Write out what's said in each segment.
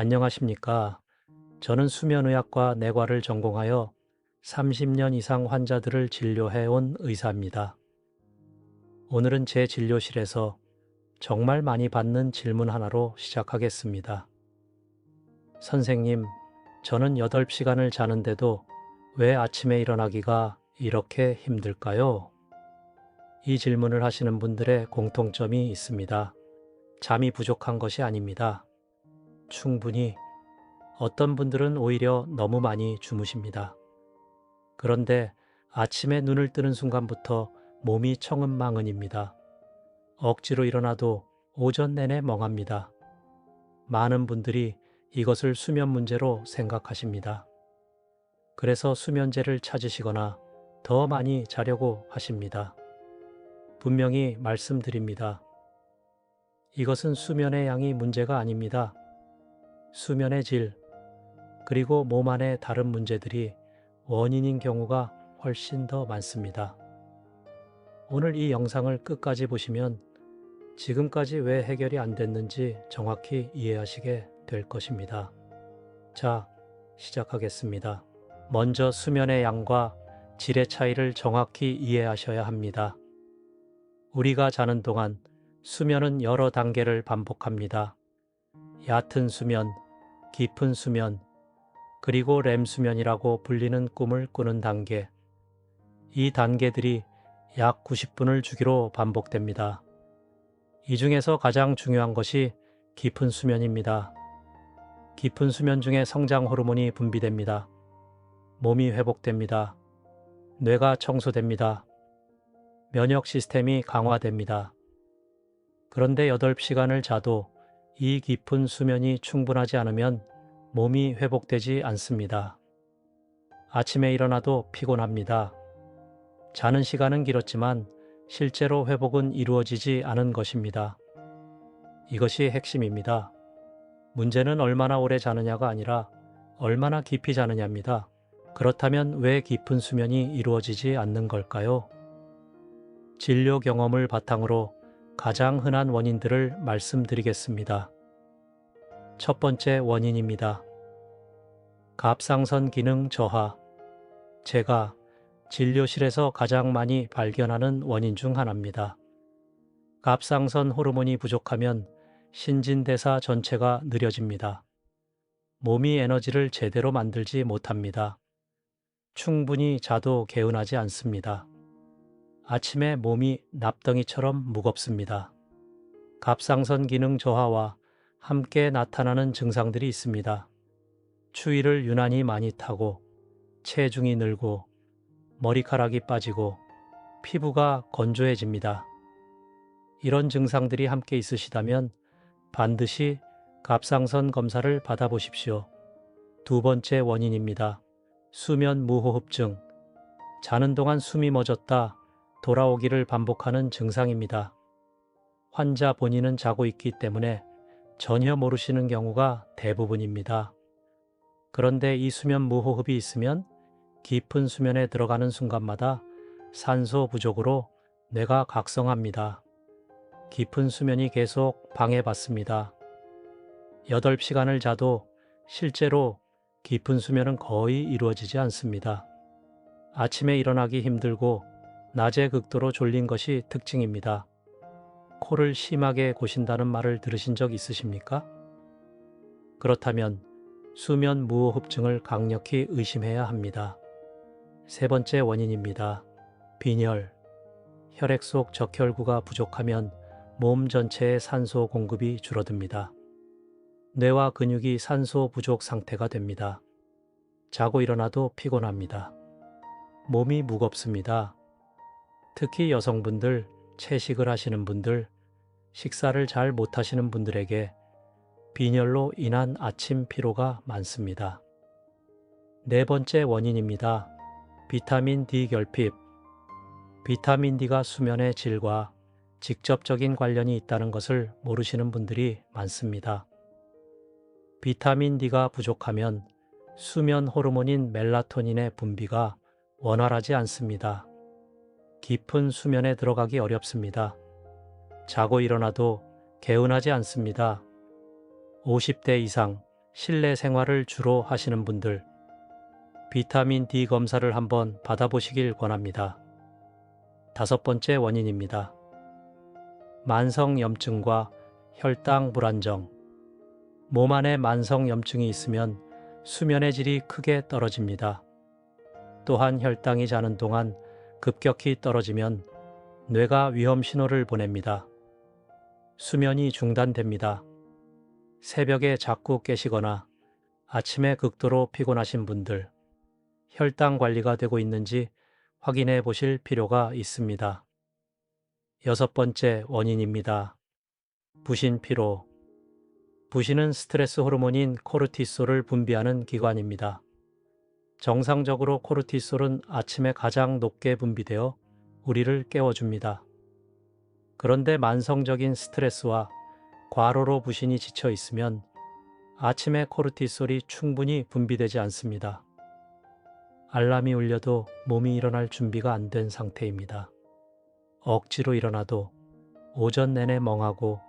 안녕하십니까. 저는 수면의학과 내과를 전공하여 30년 이상 환자들을 진료해온 의사입니다. 오늘은 제 진료실에서 정말 많이 받는 질문 하나로 시작하겠습니다. 선생님, 저는 8시간을 자는데도 왜 아침에 일어나기가 이렇게 힘들까요? 이 질문을 하시는 분들의 공통점이 있습니다. 잠이 부족한 것이 아닙니다. 충분히 어떤 분들은 오히려 너무 많이 주무십니다. 그런데 아침에 눈을 뜨는 순간부터 몸이 청은망은입니다. 억지로 일어나도 오전 내내 멍합니다. 많은 분들이 이것을 수면 문제로 생각하십니다. 그래서 수면제를 찾으시거나 더 많이 자려고 하십니다. 분명히 말씀드립니다. 이것은 수면의 양이 문제가 아닙니다. 수면의 질, 그리고 몸 안의 다른 문제들이 원인인 경우가 훨씬 더 많습니다. 오늘 이 영상을 끝까지 보시면 지금까지 왜 해결이 안 됐는지 정확히 이해하시게 될 것입니다. 자, 시작하겠습니다. 먼저 수면의 양과 질의 차이를 정확히 이해하셔야 합니다. 우리가 자는 동안 수면은 여러 단계를 반복합니다. 얕은 수면, 깊은 수면, 그리고 렘 수면이라고 불리는 꿈을 꾸는 단계. 이 단계들이 약 90분을 주기로 반복됩니다. 이 중에서 가장 중요한 것이 깊은 수면입니다. 깊은 수면 중에 성장 호르몬이 분비됩니다. 몸이 회복됩니다. 뇌가 청소됩니다. 면역 시스템이 강화됩니다. 그런데 8시간을 자도 이 깊은 수면이 충분하지 않으면 몸이 회복되지 않습니다. 아침에 일어나도 피곤합니다. 자는 시간은 길었지만 실제로 회복은 이루어지지 않은 것입니다. 이것이 핵심입니다. 문제는 얼마나 오래 자느냐가 아니라 얼마나 깊이 자느냐입니다. 그렇다면 왜 깊은 수면이 이루어지지 않는 걸까요? 진료 경험을 바탕으로 가장 흔한 원인들을 말씀드리겠습니다. 첫 번째 원인입니다. 갑상선 기능 저하. 제가 진료실에서 가장 많이 발견하는 원인 중 하나입니다. 갑상선 호르몬이 부족하면 신진대사 전체가 느려집니다. 몸이 에너지를 제대로 만들지 못합니다. 충분히 자도 개운하지 않습니다. 아침에 몸이 납덩이처럼 무겁습니다. 갑상선 기능 저하와 함께 나타나는 증상들이 있습니다. 추위를 유난히 많이 타고 체중이 늘고 머리카락이 빠지고 피부가 건조해집니다. 이런 증상들이 함께 있으시다면 반드시 갑상선 검사를 받아보십시오. 두 번째 원인입니다. 수면 무호흡증. 자는 동안 숨이 멎었다 돌아오기를 반복하는 증상입니다. 환자 본인은 자고 있기 때문에 전혀 모르시는 경우가 대부분입니다. 그런데 이 수면 무호흡이 있으면 깊은 수면에 들어가는 순간마다 산소 부족으로 뇌가 각성합니다. 깊은 수면이 계속 방해받습니다. 8시간을 자도 실제로 깊은 수면은 거의 이루어지지 않습니다. 아침에 일어나기 힘들고 낮에 극도로 졸린 것이 특징입니다. 코를 심하게 고신다는 말을 들으신 적 있으십니까? 그렇다면 수면 무호흡증을 강력히 의심해야 합니다. 세 번째 원인입니다. 빈혈. 혈액 속 적혈구가 부족하면 몸 전체의 산소 공급이 줄어듭니다. 뇌와 근육이 산소 부족 상태가 됩니다. 자고 일어나도 피곤합니다. 몸이 무겁습니다. 특히 여성분들, 채식을 하시는 분들, 식사를 잘 못하시는 분들에게 빈혈로 인한 아침 피로가 많습니다. 네 번째 원인입니다. 비타민 D 결핍. 비타민 D가 수면의 질과 직접적인 관련이 있다는 것을 모르시는 분들이 많습니다. 비타민 D가 부족하면 수면 호르몬인 멜라토닌의 분비가 원활하지 않습니다. 깊은 수면에 들어가기 어렵습니다. 자고 일어나도 개운하지 않습니다. 50대 이상, 실내 생활을 주로 하시는 분들, 비타민 D 검사를 한번 받아보시길 권합니다. 5번째 원인입니다. 만성염증과 혈당 불안정. 몸 안에 만성염증이 있으면 수면의 질이 크게 떨어집니다. 또한 혈당이 자는 동안 급격히 떨어지면 뇌가 위험 신호를 보냅니다. 수면이 중단됩니다. 새벽에 자꾸 깨시거나 아침에 극도로 피곤하신 분들, 혈당 관리가 되고 있는지 확인해 보실 필요가 있습니다. 6번째 원인입니다. 부신 피로. 부신은 스트레스 호르몬인 코르티솔을 분비하는 기관입니다. 정상적으로 코르티솔은 아침에 가장 높게 분비되어 우리를 깨워줍니다. 그런데 만성적인 스트레스와 과로로 부신이 지쳐 있으면 아침에 코르티솔이 충분히 분비되지 않습니다. 알람이 울려도 몸이 일어날 준비가 안 된 상태입니다. 억지로 일어나도 오전 내내 멍하고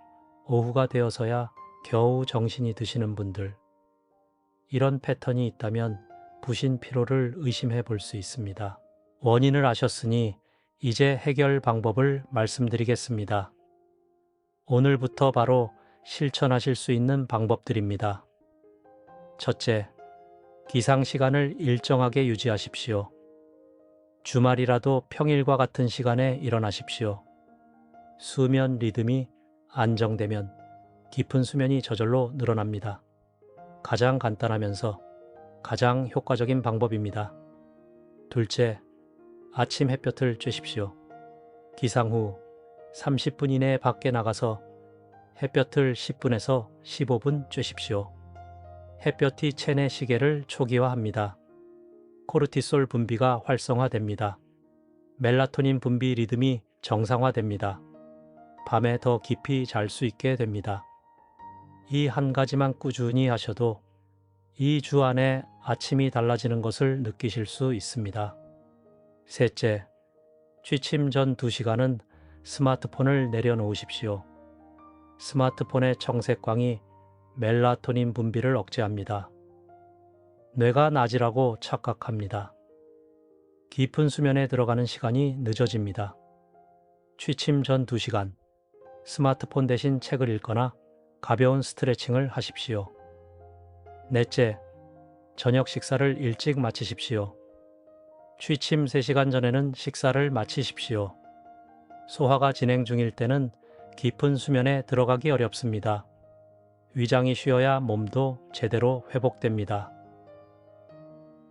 오후가 되어서야 겨우 정신이 드시는 분들. 이런 패턴이 있다면 부신 피로를 의심해 볼 수 있습니다. 원인을 아셨으니 이제 해결 방법을 말씀드리겠습니다. 오늘부터 바로 실천하실 수 있는 방법들입니다. 첫째, 기상 시간을 일정하게 유지하십시오. 주말이라도 평일과 같은 시간에 일어나십시오. 수면 리듬이 안정되면 깊은 수면이 저절로 늘어납니다. 가장 간단하면서 가장 효과적인 방법입니다. 둘째, 아침 햇볕을 쬐십시오. 기상 후 30분 이내에 밖에 나가서 햇볕을 10분에서 15분 쬐십시오. 햇볕이 체내 시계를 초기화합니다. 코르티솔 분비가 활성화됩니다. 멜라토닌 분비 리듬이 정상화됩니다. 밤에 더 깊이 잘 수 있게 됩니다. 이 한 가지만 꾸준히 하셔도 2주 안에 아침이 달라지는 것을 느끼실 수 있습니다. 셋째, 취침 전 2시간은 스마트폰을 내려놓으십시오. 스마트폰의 청색광이 멜라토닌 분비를 억제합니다. 뇌가 낮이라고 착각합니다. 깊은 수면에 들어가는 시간이 늦어집니다. 취침 전 2시간, 스마트폰 대신 책을 읽거나 가벼운 스트레칭을 하십시오. 넷째, 저녁 식사를 일찍 마치십시오. 취침 3시간 전에는 식사를 마치십시오. 소화가 진행 중일 때는 깊은 수면에 들어가기 어렵습니다. 위장이 쉬어야 몸도 제대로 회복됩니다.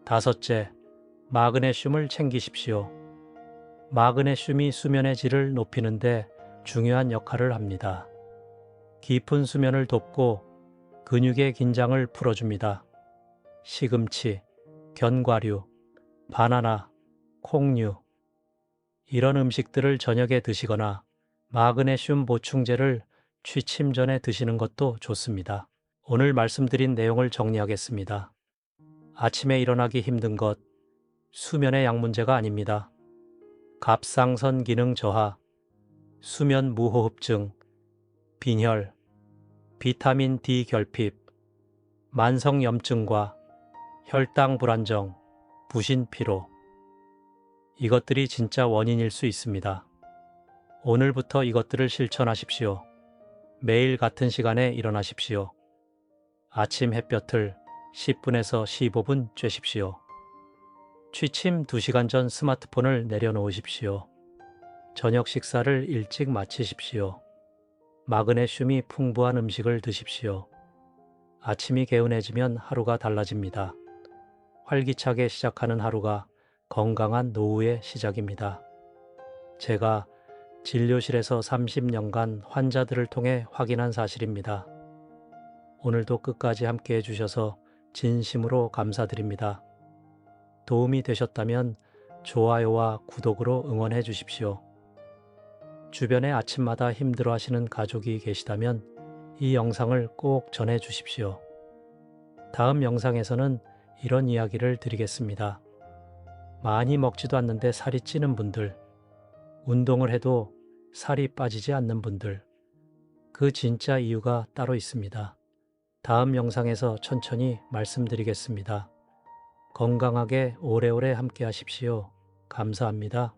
다섯째, 마그네슘을 챙기십시오. 마그네슘이 수면의 질을 높이는데 중요한 역할을 합니다. 깊은 수면을 돕고 근육의 긴장을 풀어줍니다. 시금치, 견과류, 바나나, 콩류 이런 음식들을 저녁에 드시거나 마그네슘 보충제를 취침 전에 드시는 것도 좋습니다. 오늘 말씀드린 내용을 정리하겠습니다. 아침에 일어나기 힘든 것, 수면의 양 문제가 아닙니다. 갑상선 기능 저하, 수면 무호흡증, 빈혈, 비타민 D 결핍, 만성염증과 혈당 불안정, 부신 피로. 이것들이 진짜 원인일 수 있습니다. 오늘부터 이것들을 실천하십시오. 매일 같은 시간에 일어나십시오. 아침 햇볕을 10분에서 15분 쬐십시오. 취침 2시간 전 스마트폰을 내려놓으십시오. 저녁 식사를 일찍 마치십시오. 마그네슘이 풍부한 음식을 드십시오. 아침이 개운해지면 하루가 달라집니다. 활기차게 시작하는 하루가 건강한 노후의 시작입니다. 제가 진료실에서 30년간 환자들을 통해 확인한 사실입니다. 오늘도 끝까지 함께 해주셔서 진심으로 감사드립니다. 도움이 되셨다면 좋아요와 구독으로 응원해 주십시오. 주변에 아침마다 힘들어하시는 가족이 계시다면 이 영상을 꼭 전해 주십시오. 다음 영상에서는 이런 이야기를 드리겠습니다. 많이 먹지도 않는데 살이 찌는 분들, 운동을 해도 살이 빠지지 않는 분들, 그 진짜 이유가 따로 있습니다. 다음 영상에서 천천히 말씀드리겠습니다. 건강하게 오래오래 함께 하십시오. 감사합니다.